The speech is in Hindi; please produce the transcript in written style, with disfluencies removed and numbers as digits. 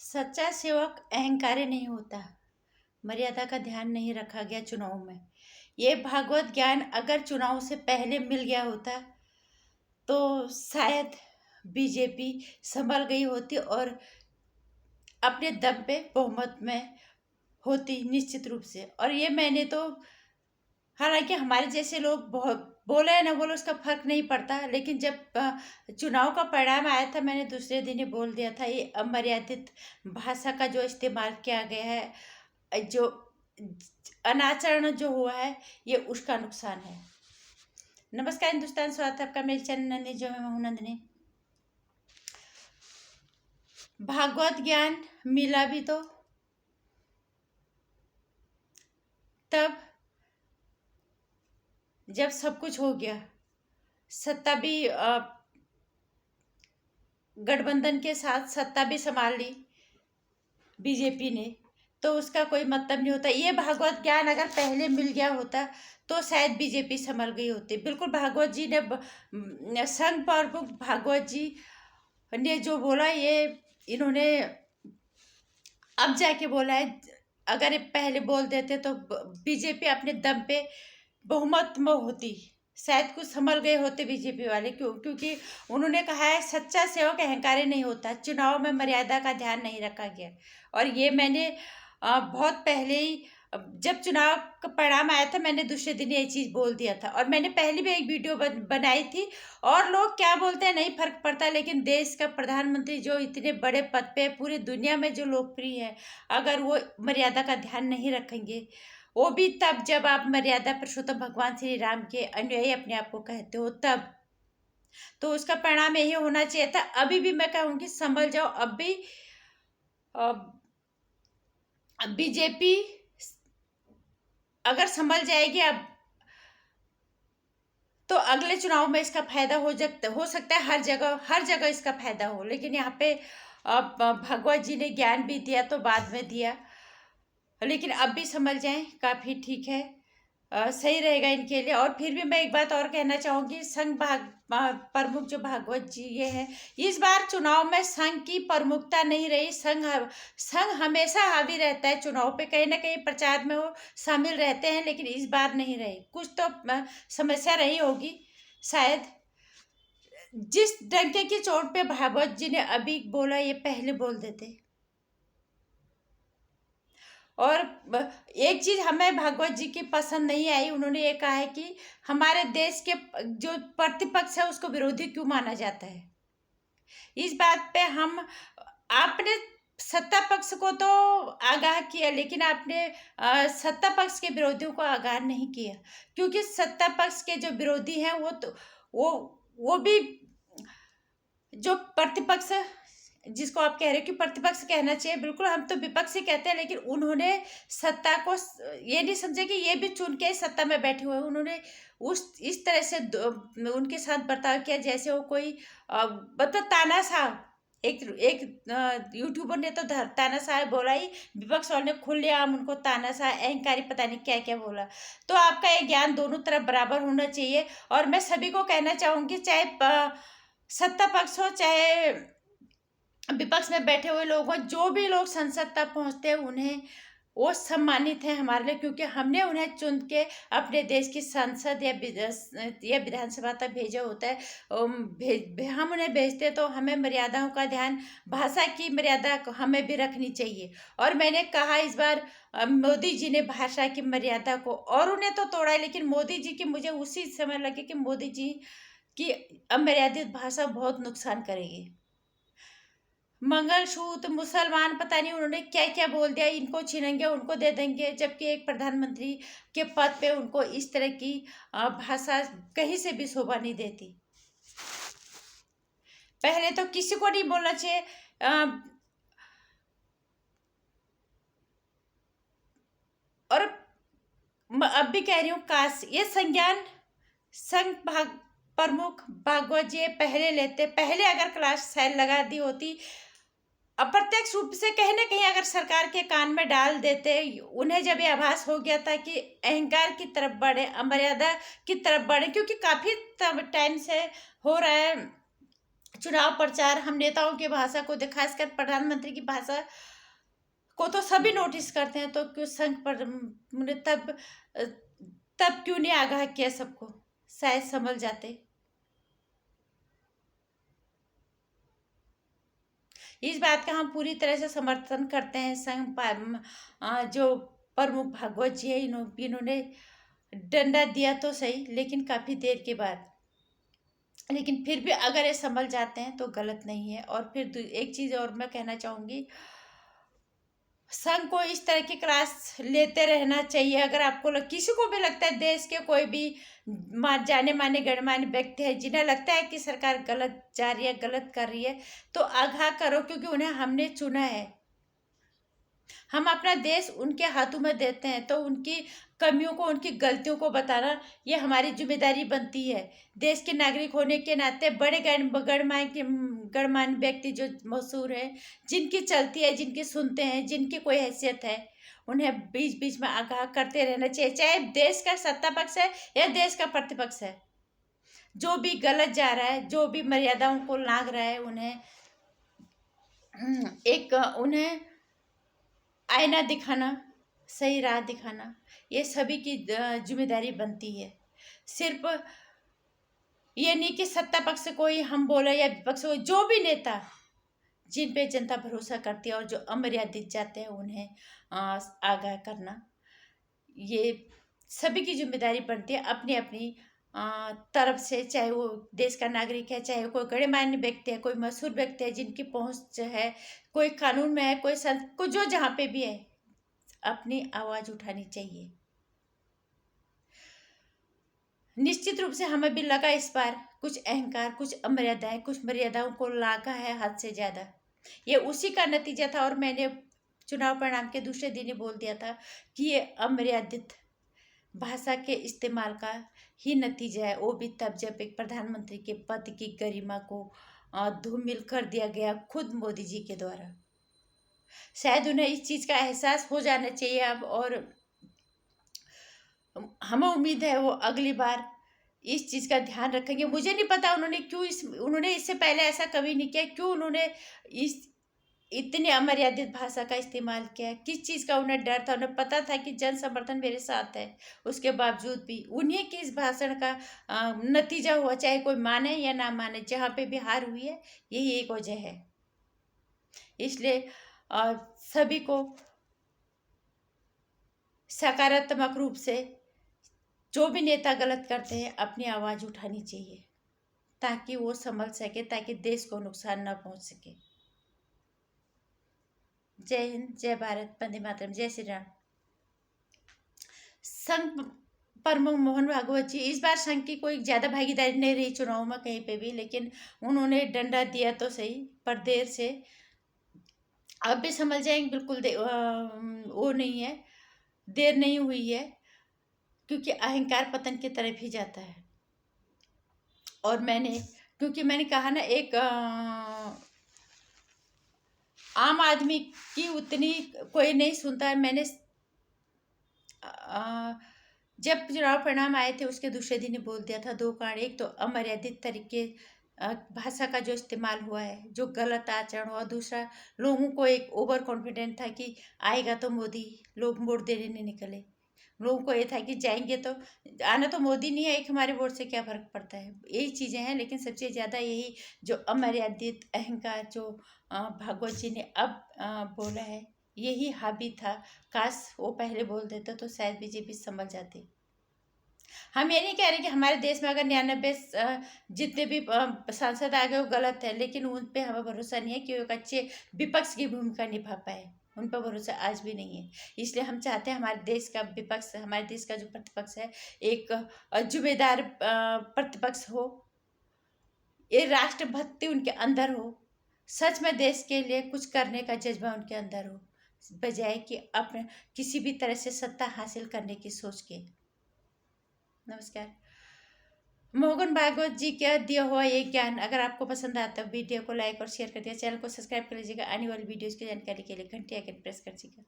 सच्चा सेवक अहंकारी नहीं होता। मर्यादा का ध्यान नहीं रखा गया चुनाव में। ये भागवत ज्ञान अगर चुनाव से पहले मिल गया होता तो शायद बीजेपी संभल गई होती और अपने दम पे बहुमत में होती निश्चित रूप से। और ये मैंने तो, हालांकि हमारे जैसे लोग बहुत बोले या ना बोले उसका फर्क नहीं पड़ता, लेकिन जब चुनाव का परिणाम आया था मैंने दूसरे दिन ही बोल दिया था ये अमर्यादित भाषा का जो इस्तेमाल किया गया है, जो अनाचरण जो हुआ है, ये उसका नुकसान है। नमस्कार हिंदुस्तान, स्वागत है आपका मेरे चैनल नंदिनी जो मैं हूं नंदिनी। भागवत ज्ञान मिला भी तो तब जब सब कुछ हो गया, सत्ता भी गठबंधन के साथ सत्ता भी संभाल ली बीजेपी ने, तो उसका कोई मतलब नहीं होता। ये भागवत ज्ञान अगर पहले मिल गया होता तो शायद बीजेपी संभल गई होती। बिल्कुल भागवत जी ने संघ प्रमुख भागवत जी ने जो बोला, ये इन्होंने अब जाके बोला है। अगर ये पहले बोल देते तो बीजेपी अपने दम पे बहुमत में होती, शायद कुछ संभल गए होते बीजेपी वाले। क्योंकि उन्होंने कहा है सच्चा सेवक अहंकारी नहीं होता, चुनाव में मर्यादा का ध्यान नहीं रखा गया। और ये मैंने बहुत पहले ही, जब चुनाव का परिणाम आया था, मैंने दूसरे दिन ये चीज़ बोल दिया था। और मैंने पहले भी एक वीडियो बनाई थी। और लोग क्या बोलते हैं नहीं फर्क पड़ता, लेकिन देश का प्रधानमंत्री जो इतने बड़े पद पे पूरी दुनिया में जो लोकप्रिय है, अगर वो मर्यादा का ध्यान नहीं रखेंगे, वो भी तब जब आप मर्यादा पुरुषोत्तम भगवान श्री राम के अनुयायी अपने आप को कहते हो, तब तो उसका परिणाम यही होना चाहिए था। अभी भी मैं कहूँगी संभल जाओ। अब भी बीजेपी अगर संभल जाएगी अब, तो अगले चुनाव में इसका फायदा हो सकता है। हर जगह इसका फायदा हो, लेकिन यहाँ पे भगवत जी ने ज्ञान भी दिया तो बाद में दिया, लेकिन अब भी संभल जाएं, काफ़ी ठीक है, सही रहेगा इनके लिए। और फिर भी मैं एक बात और कहना चाहूँगी, संघ प्रमुख जो भागवत जी ये है, इस बार चुनाव में संघ की प्रमुखता नहीं रही। संघ हमेशा हावी रहता है चुनाव पे, कहीं ना कहीं प्रचार में वो शामिल रहते हैं, लेकिन इस बार नहीं रहे। कुछ तो समस्या रही होगी शायद। जिस डंके की चोट पे भागवत जी ने अभी बोला, ये पहले बोल देते। और एक चीज़ हमें भागवत जी की पसंद नहीं आई, उन्होंने ये कहा है कि हमारे देश के जो प्रतिपक्ष है उसको विरोधी क्यों माना जाता है। इस बात पे हम, आपने सत्ता पक्ष को तो आगाह किया, लेकिन आपने सत्ता पक्ष के विरोधियों को आगाह नहीं किया। क्योंकि सत्ता पक्ष के जो विरोधी हैं वो भी जो प्रतिपक्ष, जिसको आप कह रहे हो कि प्रतिपक्ष कहना चाहिए, बिल्कुल हम तो विपक्ष ही कहते हैं, लेकिन उन्होंने सत्ता को ये नहीं समझे कि ये भी चुन के सत्ता में बैठे हुए हैं। उन्होंने इस तरह से उनके साथ बर्ताव किया जैसे वो कोई मतलब तानाशाह। एक यूट्यूबर ने तो तानाशाह बोला ही, विपक्ष वालों ने खुलेआम उनको तानाशाह, अहंकारी, पता नहीं क्या क्या बोला। तो आपका ये ज्ञान दोनों तरफ बराबर होना चाहिए। और मैं सभी को कहना चाहूँगी, चाहे सत्ता पक्ष हो चाहे विपक्ष में बैठे हुए लोग हों, जो भी लोग संसद तक पहुँचते हैं उन्हें वो सम्मानित है हमारे लिए, क्योंकि हमने उन्हें चुन के अपने देश की संसद या विधानसभा तक भेजा होता है। हम उन्हें भेजते तो हमें मर्यादाओं का ध्यान, भाषा की मर्यादा हमें भी रखनी चाहिए। और मैंने कहा इस बार मोदी जी ने भाषा की मर्यादा को, और उन्हें तो तोड़ा है, लेकिन मोदी जी की मुझे उसी समय लगे कि मोदी जी की अमर्यादित भाषा बहुत नुकसान करेगी। मंगलसूत्र, मुसलमान, पता नहीं उन्होंने क्या क्या बोल दिया, इनको छीनेंगे उनको दे देंगे, जबकि एक प्रधानमंत्री के पद पे उनको इस तरह की भाषा कहीं से भी शोभा नहीं देती। पहले तो किसी को नहीं बोलना चाहिए। और अब भी कह रही हूँ, काश ये संज्ञान संघ प्रमुख भागवत जी पहले लेते, पहले अगर क्लास सेल लगा दी होती, अप्रत्यक्ष रूप से कहीं ना कहीं अगर सरकार के कान में डाल देते। उन्हें जब ये आभास हो गया था कि अहंकार की तरफ बढ़े, अमर्यादा की तरफ बढ़े, क्योंकि काफ़ी टाइम से हो रहा है चुनाव प्रचार हम नेताओं की भाषा को खासकर प्रधानमंत्री की भाषा को तो सभी नोटिस करते हैं, तो क्यों संघ पर तब तब क्यों नहीं आगाह किया सबको, शायद संभल जाते। इस बात का हम पूरी तरह से समर्थन करते हैं। जो प्रमुख भागवत जी है, इन्होंने डंडा दिया तो सही, लेकिन काफ़ी देर के बाद, लेकिन फिर भी अगर ये संभल जाते हैं तो गलत नहीं है। और फिर एक चीज़ और मैं कहना चाहूँगी, संघ को इस तरह की क्लास लेते रहना चाहिए। अगर आपको किसी को भी लगता है, देश के कोई भी जाने माने गणमान्य व्यक्ति है जिन्हें लगता है कि सरकार गलत जा रही है, गलत कर रही है, तो आगाह करो, क्योंकि उन्हें हमने चुना है। हम अपना देश उनके हाथों में देते हैं, तो उनकी कमियों को, उनकी गलतियों को बताना ये हमारी जिम्मेदारी बनती है। देश के नागरिक होने के नाते बड़े गणमान्य व्यक्ति जो मशहूर हैं, जिनकी चलती है, जिनकी सुनते हैं, जिनकी कोई हैसियत है, उन्हें बीच बीच में आगाह करते रहना चाहिए, चाहे देश का सत्ता पक्ष है या देश का प्रतिपक्ष है। जो भी गलत जा रहा है, जो भी मर्यादाओं को लांघ रहा है, उन्हें आईना दिखाना, सही राह दिखाना, ये सभी की जिम्मेदारी बनती है। सिर्फ ये नहीं कि सत्ता पक्ष से कोई हम बोले या विपक्ष कोई, जो भी नेता जिन पे जनता भरोसा करती है और जो अमर्यादित जाते हैं, उन्हें आगाह करना, ये सभी की जिम्मेदारी बनती है अपनी अपनी तरफ से। चाहे वो देश का नागरिक है, चाहे कोई गणमान्य व्यक्ति है, कोई मशहूर व्यक्ति है जिनकी पहुंच है, कोई कानून में है, कोई को जो जहाँ पे भी है, अपनी आवाज़ उठानी चाहिए। निश्चित रूप से हमें भी लगा इस बार कुछ अहंकार, कुछ अमर्यादाएं, कुछ मर्यादाओं को लागा है हद से ज़्यादा। ये उसी का नतीजा था, और मैंने चुनाव परिणाम के दूसरे दिन ही बोल दिया था कि ये अमर्यादित भाषा के इस्तेमाल का ही नतीजा है। वो भी तब जब एक प्रधानमंत्री के पद की गरिमा को धूमिल कर दिया गया खुद मोदी जी के द्वारा। शायद उन्हें इस चीज़ का एहसास हो जाना चाहिए अब, और हमें उम्मीद है वो अगली बार इस चीज़ का ध्यान रखेंगे। मुझे नहीं पता उन्होंने इससे पहले ऐसा कभी नहीं किया, क्यों उन्होंने इतनी अमर्यादित भाषा का इस्तेमाल किया, किस चीज़ का उन्हें डर था। उन्हें पता था कि जन समर्थन मेरे साथ है, उसके बावजूद भी उन्हीं के इस भाषण का नतीजा हुआ, चाहे कोई माने या ना माने, जहाँ पे भी हार हुई है, यही एक वजह है। इसलिए सभी को सकारात्मक रूप से, जो भी नेता गलत करते हैं, अपनी आवाज़ उठानी चाहिए, ताकि वो संभल सके, ताकि देश को नुकसान ना पहुंच सके। जय हिंद, जय भारत, वंदे मातरम, जय श्री राम। संघ प्रमुख मोहन भागवत जी, इस बार संघ की कोई ज़्यादा भागीदारी नहीं रही चुनाव में कहीं पे भी, लेकिन उन्होंने डंडा दिया तो सही, पर देर से। अब भी संभल जाएंगे, बिल्कुल वो नहीं है, देर नहीं हुई है, क्योंकि अहंकार पतन की तरफ ही जाता है। और क्योंकि मैंने कहा ना, एक आम आदमी की उतनी कोई नहीं सुनता है। मैंने जब चुनाव परिणाम आए थे उसके दूसरे दिन ही बोल दिया था, दो कारण, एक तो अमर्यादित तरीके भाषा का जो इस्तेमाल हुआ है, जो गलत आचरण हुआ, दूसरा लोगों को एक ओवर कॉन्फिडेंट था कि आएगा तो मोदी, लोग वोट देने नहीं निकले। लोगों को ये था कि जाएंगे तो, आना तो मोदी नहीं है, एक हमारे वोट से क्या फ़र्क पड़ता है, यही चीज़ें हैं। लेकिन सबसे ज़्यादा यही जो अमर्यादित अहंकार जो भागवत जी ने अब बोला है, यही हावी था। काश वो पहले बोल देते तो शायद बीजेपी संभल जाती। हम ये नहीं कह रहे कि हमारे देश में अगर 99 जितने भी सांसद आ गए वो गलत है, लेकिन उन पे हमें भरोसा नहीं है कि वो एक अच्छे विपक्ष की भूमिका निभा पाए, उन पर भरोसा आज भी नहीं है। इसलिए हम चाहते हैं हमारे देश का विपक्ष, हमारे देश का जो प्रतिपक्ष है, एक जिम्मेदार प्रतिपक्ष हो, ये राष्ट्रभक्ति उनके अंदर हो, सच में देश के लिए कुछ करने का जज्बा उनके अंदर हो, बजाय कि अपने किसी भी तरह से सत्ता हासिल करने की सोच के। नमस्कार। मोहन भागवत जी का दिया हुआ ये ज्ञान अगर आपको पसंद आता है, वीडियो को लाइक और शेयर कर दिया, चैनल को सब्सक्राइब कर लीजिएगा। आने वाली वीडियोज़ की जानकारी के लिए घंटी आइकन प्रेस कर दीजिएगा।